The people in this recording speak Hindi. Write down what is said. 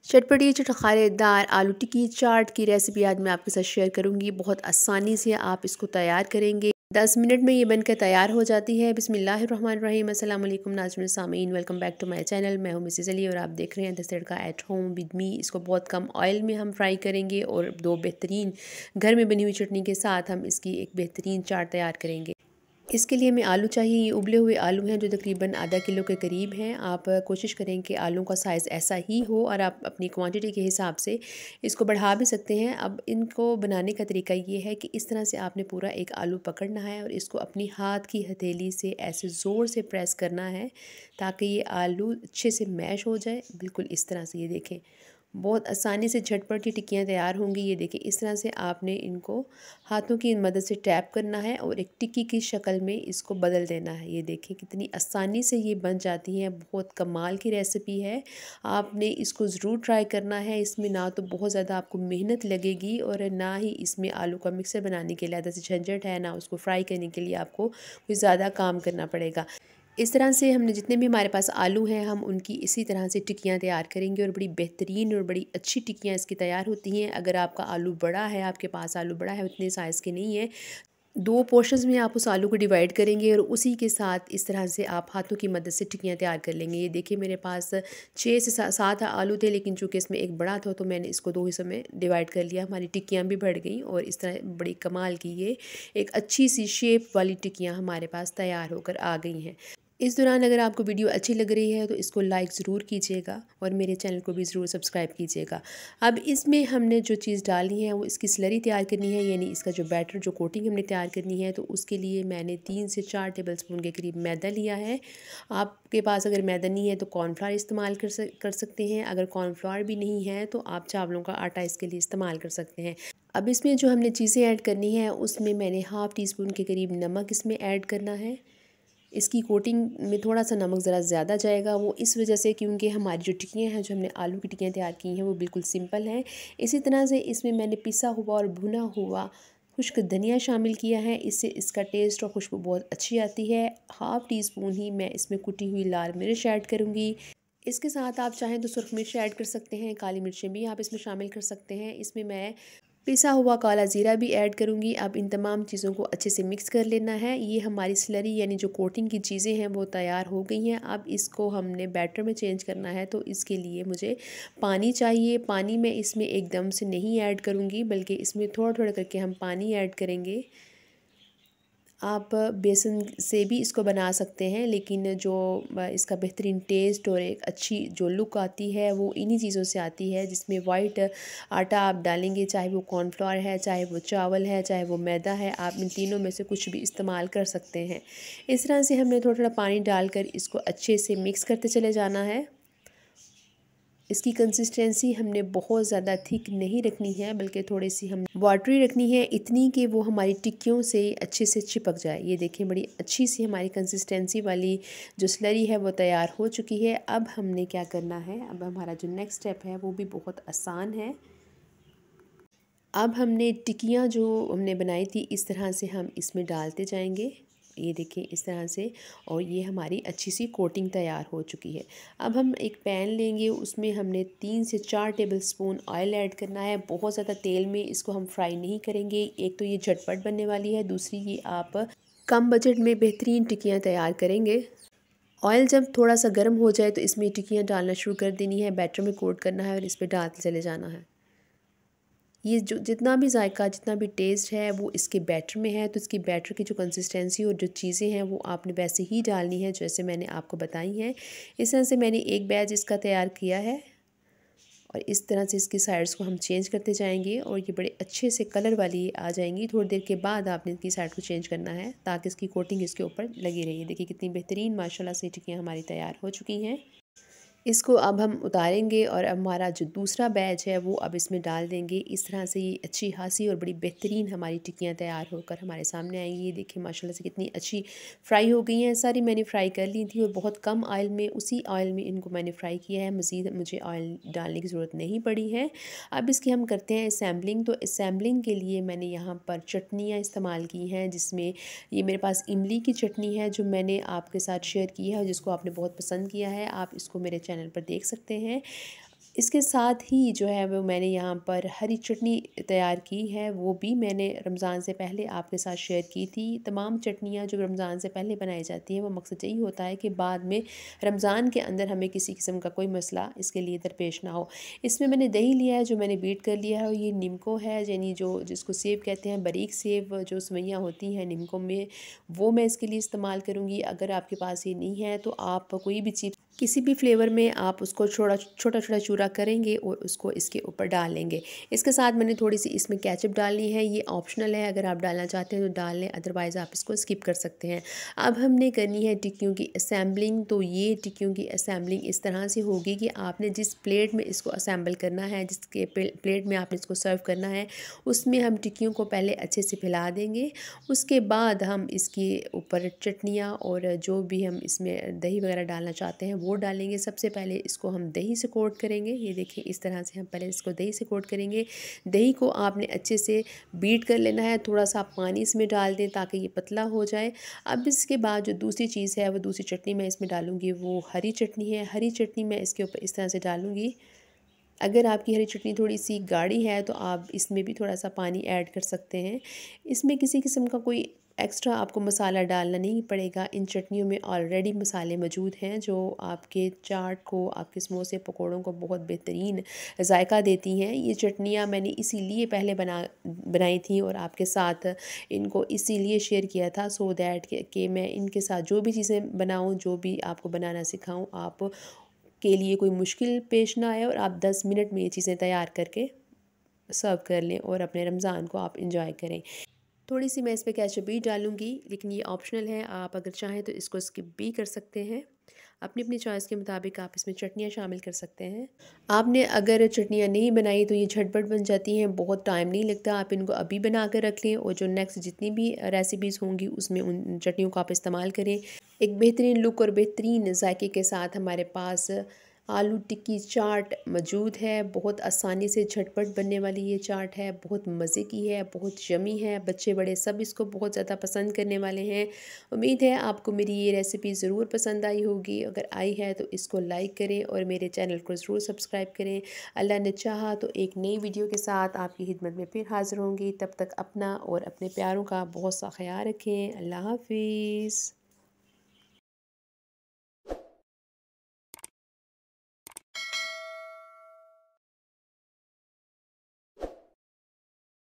चटपटी चटखारेदार आलू टिक्की चाट की रेसिपी आज मैं आपके साथ शेयर करूंगी। बहुत आसानी से आप इसको तैयार करेंगे। 10 मिनट में ये बनकर तैयार हो जाती है। बिस्मिल्लाहिर्रहमानिर्रहीम। अस्सलाम वालेकुम नाज़रीन सामीन, welcome back to my channel. मैं हूं मिसेस अली और आप देख रहे हैं the tadka at home with me. इसको बहुत कम ऑयल में हम फ्राई करेंगे और दो बेहतरीन घर में बनी हुई चटनी के साथ हम इसकी एक बेहतरीन चाट तैयार करेंगे। इसके लिए हमें आलू चाहिए। ये उबले हुए आलू हैं जो तकरीबन आधा किलो के करीब हैं। आप कोशिश करें कि आलू का साइज़ ऐसा ही हो और आप अपनी क्वांटिटी के हिसाब से इसको बढ़ा भी सकते हैं। अब इनको बनाने का तरीका ये है कि इस तरह से आपने पूरा एक आलू पकड़ना है और इसको अपनी हाथ की हथेली से ऐसे ज़ोर से प्रेस करना है ताकि ये आलू अच्छे से मैश हो जाए। बिल्कुल इस तरह से, ये देखें बहुत आसानी से झटपट ये टिक्कियाँ तैयार होंगी। ये देखिए इस तरह से आपने इनको हाथों की मदद से टैप करना है और एक टिक्की की शक्ल में इसको बदल देना है। ये देखिए कितनी आसानी से ये बन जाती हैं। बहुत कमाल की रेसिपी है, आपने इसको ज़रूर ट्राई करना है। इसमें ना तो बहुत ज़्यादा आपको मेहनत लगेगी और ना ही इसमें आलू का मिक्सर बनाने के लिए जैसे झंझट है, ना उसको फ्राई करने के लिए आपको कोई ज़्यादा काम करना पड़ेगा। इस तरह से हमने जितने भी हमारे पास आलू हैं हम उनकी इसी तरह से टिक्कियाँ तैयार करेंगे और बड़ी बेहतरीन और बड़ी अच्छी टिक्कियाँ इसकी तैयार होती हैं। अगर आपका आलू बड़ा है, आपके पास आलू बड़ा है, उतने साइज़ के नहीं है, दो पोर्शंस में आप उस आलू को डिवाइड करेंगे और उसी के साथ इस तरह से आप हाथों की मदद से टिक्कियाँ तैयार कर लेंगे। ये देखिए मेरे पास 6 से 7 आलू थे, लेकिन चूँकि इसमें एक बड़ा था तो मैंने इसको दो हिस्सों में डिवाइड कर लिया। हमारी टिक्कियाँ भी बढ़ गई और इस तरह बड़ी कमाल की ये एक अच्छी सी शेप वाली टिक्कियाँ हमारे पास तैयार होकर आ गई हैं। इस दौरान अगर आपको वीडियो अच्छी लग रही है तो इसको लाइक ज़रूर कीजिएगा और मेरे चैनल को भी ज़रूर सब्सक्राइब कीजिएगा। अब इसमें हमने जो चीज़ डालनी है वो इसकी स्लरी तैयार करनी है, यानी इसका जो बैटर जो कोटिंग हमने तैयार करनी है। तो उसके लिए मैंने 3 से 4 टेबलस्पून के करीब मैदा लिया है। आपके पास अगर मैदा नहीं है तो कॉर्नफ्लावर इस्तेमाल कर सकते हैं। अगर कॉर्नफ्लावर भी नहीं है तो आप चावलों का आटा इसके लिए इस्तेमाल कर सकते हैं। अब इसमें जो हमने चीज़ें ऐड करनी है उसमें मैंने हाफ़ टी स्पून के करीब नमक इसमें ऐड करना है। इसकी कोटिंग में थोड़ा सा नमक ज़रा ज़्यादा जाएगा, वो इस वजह से क्योंकि हमारी जो टिक्कियाँ हैं, जो हमने आलू की टिक्कियाँ तैयार की हैं, वो बिल्कुल सिंपल हैं। इसी तरह से इसमें मैंने पिसा हुआ और भुना हुआ खुश्क धनिया शामिल किया है, इससे इसका टेस्ट और खुशबू बहुत अच्छी आती है। हाफ़ टी स्पून ही मैं इसमें कुटी हुई लाल मिर्च ऐड करूँगी। इसके साथ आप चाहें तो सुरख मिर्च ऐड कर सकते हैं, काली मिर्चें भी आप इसमें शामिल कर सकते हैं। इसमें मैं पिसा हुआ काला ज़ीरा भी ऐड करूँगी। अब इन तमाम चीज़ों को अच्छे से मिक्स कर लेना है। ये हमारी स्लरी यानी जो कोटिंग की चीज़ें हैं वो तैयार हो गई हैं। अब इसको हमने बैटर में चेंज करना है, तो इसके लिए मुझे पानी चाहिए। पानी मैं इसमें एकदम से नहीं ऐड करूँगी, बल्कि इसमें थोड़ा थोड़ा करके हम पानी ऐड करेंगे। आप बेसन से भी इसको बना सकते हैं, लेकिन जो इसका बेहतरीन टेस्ट और एक अच्छी जो लुक आती है वो इन्हीं चीज़ों से आती है, जिसमें वाइट आटा आप डालेंगे, चाहे वो कॉर्नफ्लोर है, चाहे वो चावल है, चाहे वो मैदा है, आप इन तीनों में से कुछ भी इस्तेमाल कर सकते हैं। इस तरह से हमने थोड़ा थोड़ा पानी डालकर इसको अच्छे से मिक्स करते चले जाना है। इसकी कंसिस्टेंसी हमने बहुत ज़्यादा थिक नहीं रखनी है, बल्कि थोड़ी सी हम वाटरी रखनी है, इतनी कि वो हमारी टिक्कियों से अच्छे से चिपक जाए। ये देखें बड़ी अच्छी सी हमारी कंसिस्टेंसी वाली जो स्लरी है वो तैयार हो चुकी है। अब हमने क्या करना है, अब हमारा जो नेक्स्ट स्टेप है वो भी बहुत आसान है। अब हमने टिक्कियाँ जो हमने बनाई थी इस तरह से हम इसमें डालते जाएंगे। ये देखिए इस तरह से, और ये हमारी अच्छी सी कोटिंग तैयार हो चुकी है। अब हम एक पैन लेंगे, उसमें हमने 3 से 4 टेबलस्पून ऑयल ऐड करना है। बहुत ज़्यादा तेल में इसको हम फ्राई नहीं करेंगे। एक तो ये झटपट बनने वाली है, दूसरी ये आप कम बजट में बेहतरीन टिक्कियाँ तैयार करेंगे। ऑयल जब थोड़ा सा गर्म हो जाए तो इसमें टिक्कियाँ डालना शुरू कर देनी है, बैटर में कोट करना है और इस पर डालते चले जाना है। ये जो जितना भी जायका जितना भी टेस्ट है वो इसके बैटर में है, तो इसकी बैटर की जो कंसिस्टेंसी और जो चीज़ें हैं वो आपने वैसे ही डालनी है जैसे मैंने आपको बताई हैं। इस तरह से मैंने एक बैच इसका तैयार किया है और इस तरह से इसकी साइड्स को हम चेंज करते जाएंगे और ये बड़े अच्छे से कलर वाली आ जाएंगी। थोड़ी देर के बाद आपने इसकी साइड को चेंज करना है ताकि इसकी कोटिंग इसके ऊपर लगी रही। देखिए कितनी बेहतरीन माशाल्लाह से टिक्कियाँ हमारी तैयार हो चुकी हैं। इसको अब हम उतारेंगे और अब हमारा जो दूसरा बैच है वो अब इसमें डाल देंगे। इस तरह से ये अच्छी खासी और बड़ी बेहतरीन हमारी टिक्कियाँ तैयार होकर हमारे सामने आएंगी। ये देखिए माशाल्लाह से कितनी अच्छी फ्राई हो गई हैं। सारी मैंने फ्राई कर ली थी और बहुत कम ऑयल में, उसी ऑयल में इनको मैंने फ्राई किया है। मज़ीद मुझे ऑयल डालने की ज़रूरत नहीं पड़ी है। अब इसकी हम करते हैं असैम्बलिंग। तो असैम्बलिंग के लिए मैंने यहाँ पर चटनियाँ इस्तेमाल की हैं, जिसमें ये मेरे पास इमली की चटनी है जो मैंने आपके साथ शेयर की है और जिसको आपने बहुत पसंद किया है। आप इसको मेरे चैनल पर देख सकते हैं। इसके साथ ही जो है वो मैंने यहाँ पर हरी चटनी तैयार की है, वो भी मैंने रमज़ान से पहले आपके साथ शेयर की थी। तमाम चटनियाँ जो रमज़ान से पहले बनाई जाती हैं वो मकसद यही होता है कि बाद में रमज़ान के अंदर हमें किसी किस्म का कोई मसला इसके लिए दरपेश ना हो। इसमें मैंने दही लिया है जो मैंने बीट कर लिया है, और ये निम्को है, यानी जो जिसको सेव कहते हैं, बारीक सेव जो सवैयाँ होती हैं निम्को में, वो मैं इसके लिए इस्तेमाल करूँगी। अगर आपके पास ये नहीं है तो आप कोई भी चीज़ किसी भी फ्लेवर में आप उसको छोटा छोटा चूरा करेंगे और उसको इसके ऊपर डाल लेंगे। इसके साथ मैंने थोड़ी सी इसमें केचप डालनी है, ये ऑप्शनल है, अगर आप डालना चाहते हैं तो डाल लें, अदरवाइज़ आप इसको स्किप कर सकते हैं। अब हमने करनी है टिक्कियों की असेंबलिंग। तो ये टिक्कियों की असेंबलिंग इस तरह से होगी कि आपने जिस प्लेट में इसको असेंबल करना है, जिसके प्लेट में आपने इसको सर्व करना है, उसमें हम टिक्कियों को पहले अच्छे से फैला देंगे। उसके बाद हम इसके ऊपर चटनियाँ और जो भी हम इसमें दही वगैरह डालना चाहते हैं वो डालेंगे। सबसे पहले इसको हम दही से कोट करेंगे, ये देखिए इस तरह से हम पहले इसको दही से कोट करेंगे। दही को आपने अच्छे से बीट कर लेना है, थोड़ा सा आप पानी इसमें डाल दें ताकि ये पतला हो जाए। अब इसके बाद जो दूसरी चीज़ है, वो दूसरी चटनी मैं इसमें डालूँगी, वो हरी चटनी है। हरी चटनी मैं इसके ऊपर इस तरह से डालूँगी। अगर आपकी हरी चटनी थोड़ी सी गाढ़ी है तो आप इसमें भी थोड़ा सा पानी ऐड कर सकते हैं। इसमें किसी किस्म का कोई एक्स्ट्रा आपको मसाला डालना नहीं पड़ेगा। इन चटनियों में ऑलरेडी मसाले मौजूद हैं जो आपके चाट को, आपके समोसे पकौड़ों को बहुत बेहतरीन जायका देती हैं। ये चटनियाँ मैंने इसीलिए पहले बनाई थी और आपके साथ इनको इसीलिए शेयर किया था, सो दैट कि मैं इनके साथ जो भी चीज़ें बनाऊँ, जो भी आपको बनाना सिखाऊँ, आप के लिए कोई मुश्किल पेश ना आए और आप 10 मिनट में ये चीज़ें तैयार करके सर्व कर लें और अपने रमज़ान को आप इंजॉय करें। थोड़ी सी मैं इस पे केचप भी डालूँगी, लेकिन ये ऑप्शनल है, आप अगर चाहें तो इसको स्किप भी कर सकते हैं। अपनी अपनी चॉइस के मुताबिक आप इसमें चटनियाँ शामिल कर सकते हैं। आपने अगर चटनियाँ नहीं बनाई तो ये झटपट बन जाती हैं, बहुत टाइम नहीं लगता। आप इनको अभी बना कर रख लें और जो नेक्स्ट जितनी भी रेसिपीज़ होंगी उसमें उन चटनियों को आप इस्तेमाल करें। एक बेहतरीन लुक और बेहतरीन जायके के साथ हमारे पास आलू टिक्की चाट मौजूद है। बहुत आसानी से झटपट बनने वाली ये चाट है, बहुत मज़े की है, बहुत यमी है, बच्चे बड़े सब इसको बहुत ज़्यादा पसंद करने वाले हैं। उम्मीद है आपको मेरी ये रेसिपी ज़रूर पसंद आई होगी। अगर आई है तो इसको लाइक करें और मेरे चैनल को ज़रूर सब्सक्राइब करें। अल्लाह ने चाहा तो एक नई वीडियो के साथ आपकी खिदमत में फिर हाज़िर होंगी। तब तक अपना और अपने प्यारों का बहुत सा ख्याल रखें। अल्लाह हाफ़िज़।